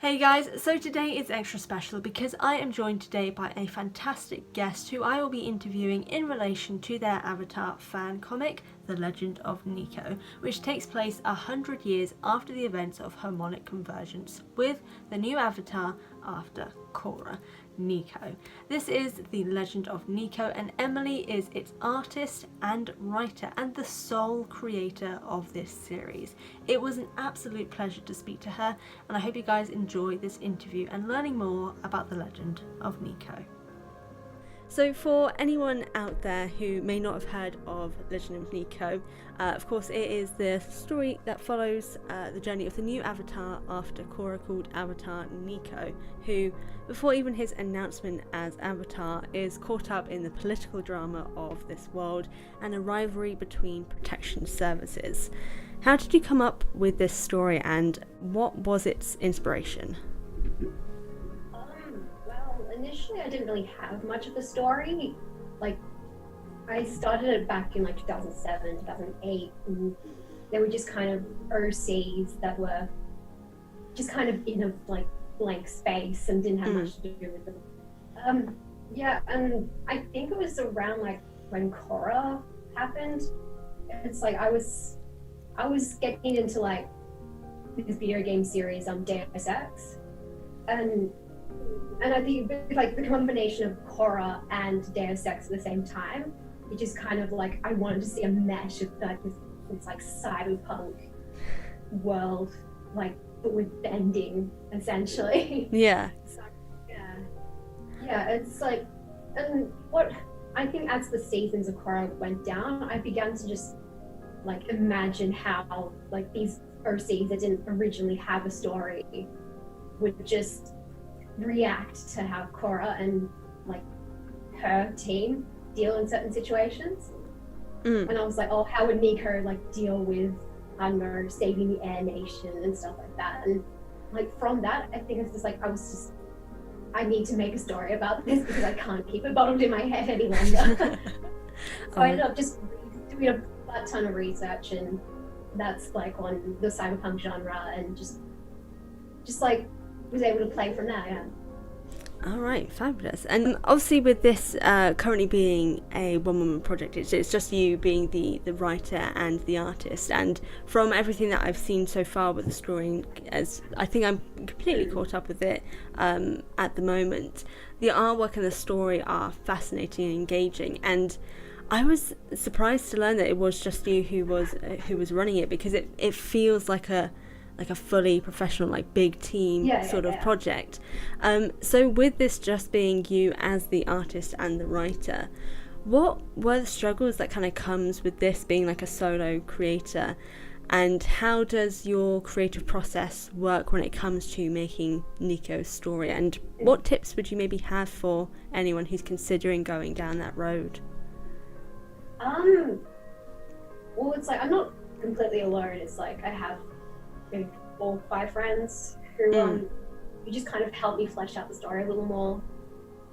Hey guys, so today is extra special because I am joined today by a fantastic guest who I will be interviewing in relation to their Avatar fan comic, The Legend of Niiko, which takes place 100 years after the events of Harmonic Convergence, with the new Avatar after Korra, Nico. This is The Legend of Niiko, and Emily is its artist and writer and the sole creator of this series. It was an absolute pleasure to speak to her, and I hope you guys enjoy this interview and learning more about The Legend of Niiko. So for anyone out there who may not have heard of Legend of Niiko, of course it is the story that follows the journey of the new Avatar after Korra, called Avatar Nico, who, before even his announcement as Avatar, is caught up in the political drama of this world and a rivalry between protection services. How did you come up with this story, and what was its inspiration? Initially, I didn't really have much of a story. Like, I started it back in 2007, 2008, and they were just kind of OCs that were just kind of in a blank space and didn't have much to do with them. Yeah, and I think it was around when Korra happened. It's I was getting into this video game series Deus Ex, and I think the combination of Korra and Deus Ex at the same time, it just kind of I wanted to see a mesh of this cyberpunk world, but with bending essentially. Yeah. So, yeah, it's and what I think as the seasons of Korra went down, I began to just imagine how these OCs that didn't originally have a story would just react to how Korra and her team deal in certain situations. And I was how would Nico deal with, I don't know, saving the Air Nation and stuff like that. And from that, I think it's just I need to make a story about this because I can't keep it bottled in my head any longer. So I ended up just doing a ton of research, and that's on the cyberpunk genre, and just was able to play from that. Yeah. All right, fabulous. And obviously with this currently being a one-woman project, it's just you being the writer and the artist. And from everything that I've seen so far with the story, as I think I'm completely caught up with it at the moment, the artwork and the story are fascinating and engaging. And I was surprised to learn that it was just you who was running it, because it feels like a fully professional, big team sort of project. So with this just being you as the artist and the writer, what were the struggles that kind of comes with this being a solo creator, and how does your creative process work when it comes to making Nico's story, and what tips would you maybe have for anyone who's considering going down that road? Well, it's I'm not completely alone. It's I have maybe 4 or 5 friends who just kind of help me flesh out the story a little more,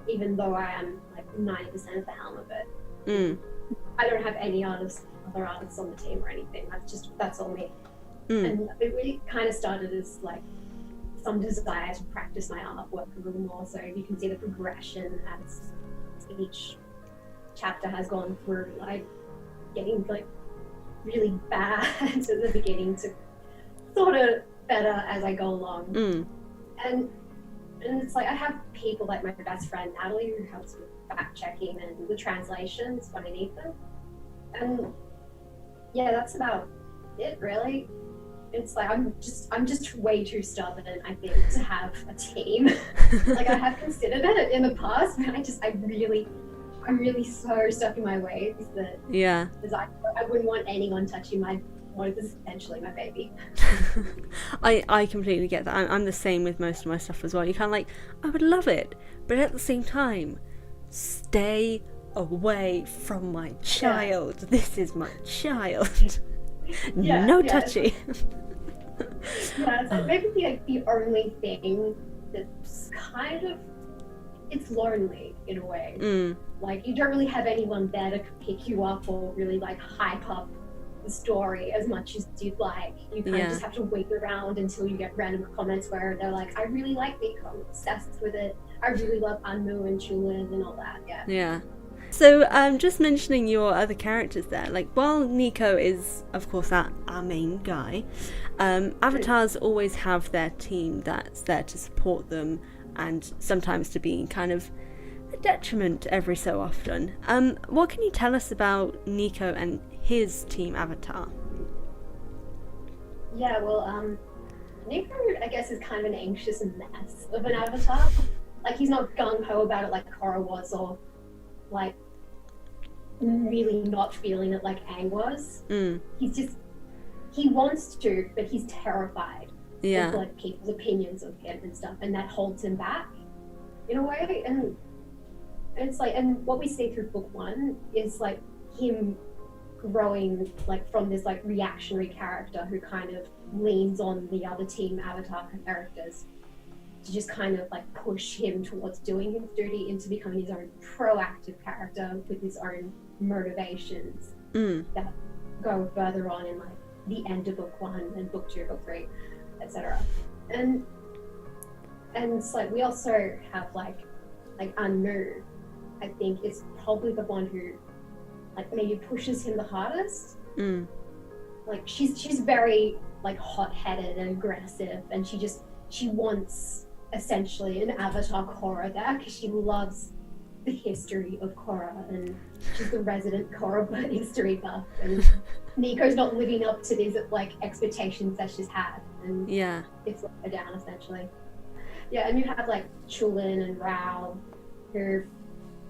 even though I am 90% of the helm of it. I don't have any other artists on the team or anything. That's all me. And it really kind of started as some desire to practice my artwork a little more, so you can see the progression as each chapter has gone through, getting really bad at the beginning to sort of better as I go along. And it's I have people my best friend Natalie, who helps with fact checking and the translations underneath them. And yeah, that's about it really. It's I'm just way too stubborn, I think, to have a team. I have considered it in the past, but I'm really so stuck in my ways that I wouldn't want anyone touching what is essentially my baby. I completely get that. I'm the same with most of my stuff as well. You kind of I would love it, but at the same time, stay away from my child. Yeah. This is my child. No touchy. Yeah, maybe the only thing that's kind of, it's lonely in a way. You don't really have anyone there to pick you up or really hype up the story as much as you'd like. You kind of just have to wait around until you get random comments where they're like, I really like Nico, I'm obsessed with it. I really love Anmu and Chulin and all that. Yeah. So just mentioning your other characters there, like while Nico is of course our main guy, avatars always have their team that's there to support them and sometimes to be kind of a detriment every so often. What can you tell us about Nico and his team avatar? Yeah, well, Nico, I guess, is kind of an anxious mess of an avatar. Like, he's not gung-ho about it like Korra was, or like really not feeling it like Aang was. He wants to, but he's terrified of like people's opinions of him and stuff, and that holds him back in a way. And it's like, and what we see through book one is like him growing like from this like reactionary character who kind of leans on the other team avatar characters to just kind of like push him towards doing his duty into becoming his own proactive character with his own motivations that go further on in like the end of book one and book two, book three, etc. And it's like we also have like Anmu, I think is probably the one who like maybe pushes him the hardest. Like she's very like hot-headed and aggressive, and she wants essentially an avatar Korra there because she loves the history of Korra, and she's the resident Korra history buff, and Nico's not living up to these like expectations that she's had, and it's let her down essentially. And you have like Chulin and Rao, who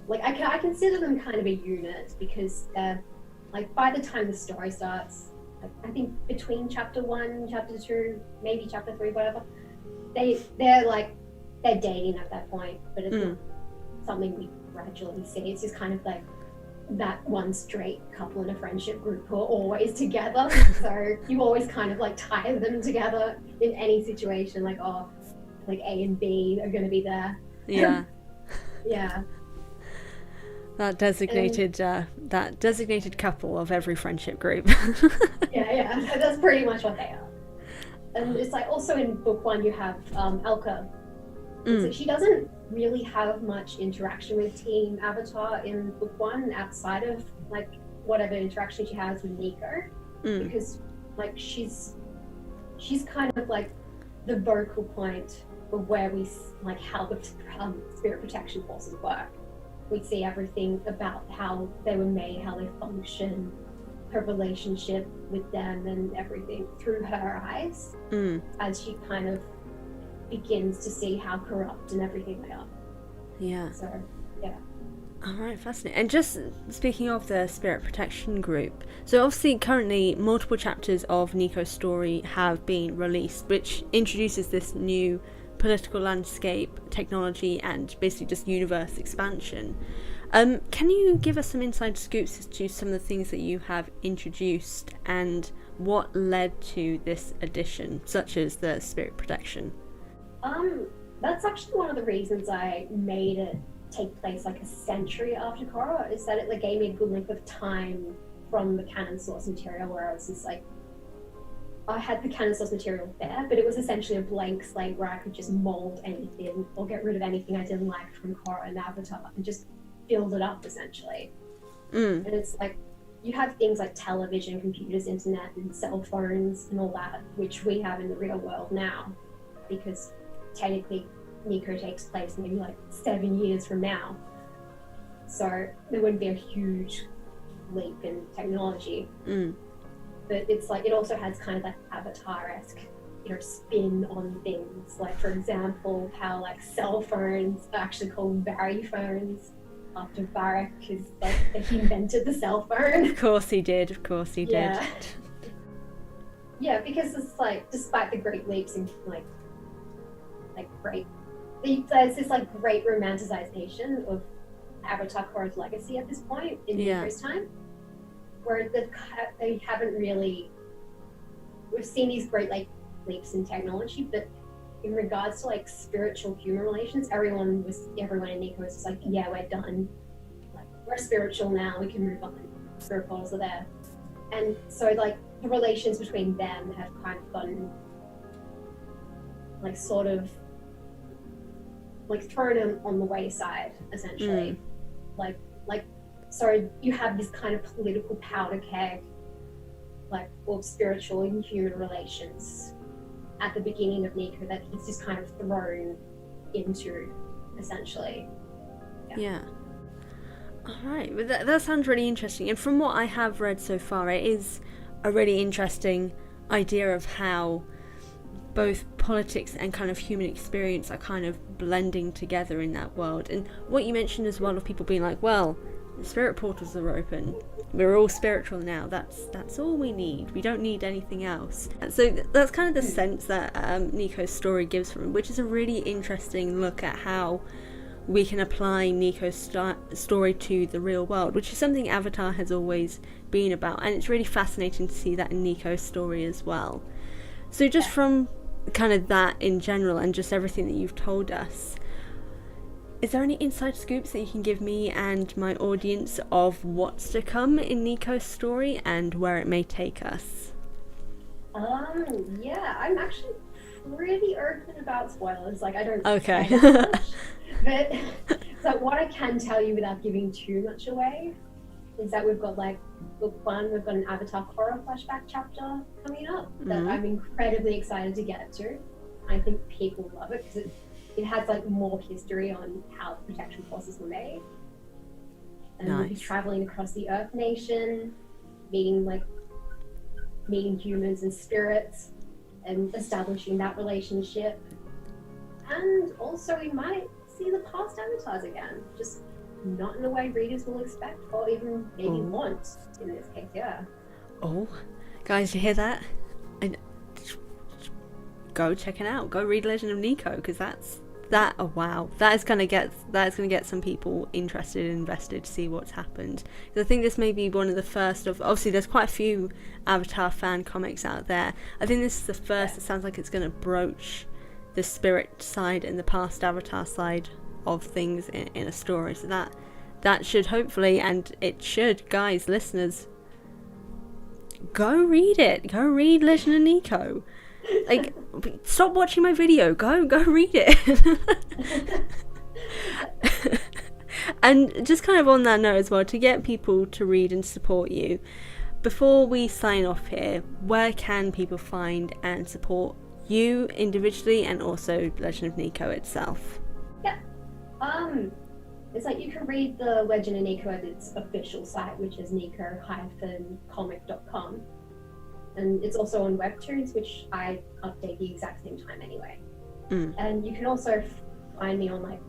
like I consider them kind of a unit because like by the time the story starts, like, I think between chapter 1, chapter 2, maybe chapter 3, whatever, they're dating at that point, but it's not something we gradually see. It's just kind of like that one straight couple in a friendship group who are always together. So you always kind of like tie them together in any situation, like like A and B are going to be there. That designated couple of every friendship group. That's pretty much what they are. And it's like also in book one you have Elka. So she doesn't really have much interaction with Team Avatar in book one outside of like whatever interaction she has with Nico, because like she's kind of like the vocal point of where we like how the spirit protection forces work. We see everything about how they were made, how they function, her relationship with them and everything through her eyes as she kind of begins to see how corrupt and everything they are. Alright, fascinating. And just speaking of the Spirit Protection Group, so obviously currently multiple chapters of Nico's story have been released, which introduces this new political landscape, technology, and basically just universe expansion. Can you give us some inside scoops as to some of the things that you have introduced and what led to this addition, such as the Spirit Protection? That's actually one of the reasons I made it take place like a century after Korra, is that it like gave me a good length of time from the canon source material where I was just like, I had the canon source material there, but it was essentially a blank slate where I could just mold anything or get rid of anything I didn't like from Korra and Avatar and just build it up essentially. And it's like, you have things like television, computers, internet, and cell phones and all that, which we have in the real world now, because technically Nico takes place maybe like 7 years from now. So there wouldn't be a huge leap in technology. But it's like, it also has kind of that Avatar-esque, spin on things. Like, for example, how like cell phones are actually called Barry phones after Barak, because like he invented the cell phone. Of course he did. Yeah, because it's like, despite the great leaps in there's this like great romanticization of Avatar Korra's legacy at this point in Nico's time, where they haven't really. We've seen these great like leaps in technology, but in regards to like spiritual human relations, everyone in Nico was just like, yeah, we're done. Like, we're spiritual now. We can move on. Spirit portals are there, And so like the relations between them have kind of gotten like sort of like thrown them on the wayside, essentially. Like so you have this kind of political powder keg, like, of spiritual and human relations at the beginning of Nico that he's just kind of thrown into, essentially. Yeah. All right, but that sounds really interesting. And from what I have read so far, it is a really interesting idea of how both politics and kind of human experience are kind of blending together in that world. And what you mentioned as well of people being like, well, the spirit portals are open. We're all spiritual now. That's all we need. We don't need anything else. And so that's kind of the sense that Nico's story gives from it, which is a really interesting look at how we can apply Nico's story to the real world, which is something Avatar has always been about. And it's really fascinating to see that in Nico's story as well. So just from kind of that in general and just everything that you've told us, is there any inside scoops that you can give me and my audience of what's to come in Nico's story and where it may take us? Yeah, I'm actually pretty open about spoilers. Like, I don't Okay. say that much. But so what I can tell you without giving too much away is that we've got like book 1, we've got an Avatar Korra flashback chapter coming up that I'm incredibly excited to get to. I think people love it because it has like more history on how the protection forces were made. And we'll be traveling across the Earth Nation, meeting humans and spirits and establishing that relationship. And also we might see the past avatars again, just not in a way readers will expect or even maybe want in this case. Oh, guys, you hear that? And go check it out. Go read Legend of Niiko, because oh wow, that's gonna get some people interested and invested to see what's happened. I think this may be one of the first of, obviously there's quite a few Avatar fan comics out there. I think this is the first that sounds like it's gonna broach the spirit side and the past Avatar side of things in a story. So that should hopefully, and it should, guys, listeners, go read it. Go read Legend of Niiko. Like, stop watching my video. Go read it. And just kind of on that note as well, to get people to read and support you, before we sign off here, where can people find and support you individually and also Legend of Niiko itself? Yeah. It's like you can read the Legend of Niiko at its official site, which is nico-comic.com. And it's also on Webtoons, which I update the exact same time anyway. And you can also find me on like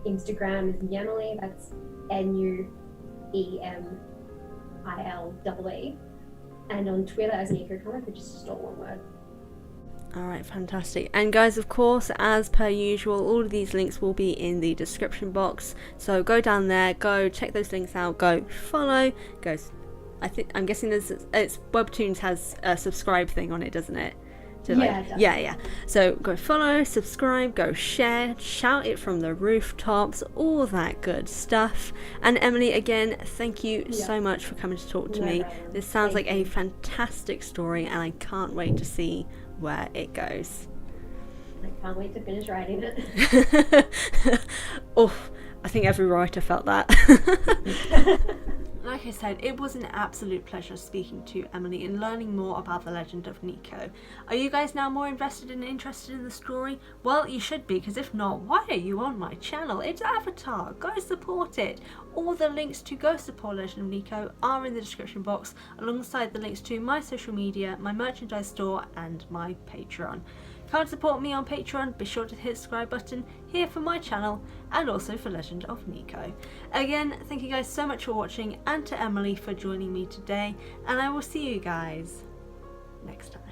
Instagram as Emily, that's NUEMILEE, and on Twitter as Nico Comic, which is just all one word. Alright, fantastic. And guys, of course, as per usual, all of these links will be in the description box. So go down there, go check those links out, go follow, go. I'm guessing it's Webtoons has a subscribe thing on it, doesn't it? Yeah. So go follow, subscribe, go share, shout it from the rooftops, all that good stuff. And Emily, again, thank you so much for coming to talk to me. This sounds like a fantastic story, and I can't wait to see where it goes. I can't wait to finish writing it. Oh, I think every writer felt that. Like I said, it was an absolute pleasure speaking to Emily and learning more about the Legend of Niiko. Are you guys now more invested and interested in the story? Well, you should be, because if not, why are you on my channel? It's Avatar. Go support it. All the links to go support Legend of Niiko are in the description box, alongside the links to my social media, my merchandise store, and my Patreon. Can't support me on Patreon? Be sure to hit the subscribe button here for my channel and also for Legend of Niiko. Again, thank you guys so much for watching, and to Emily for joining me today, and I will see you guys next time.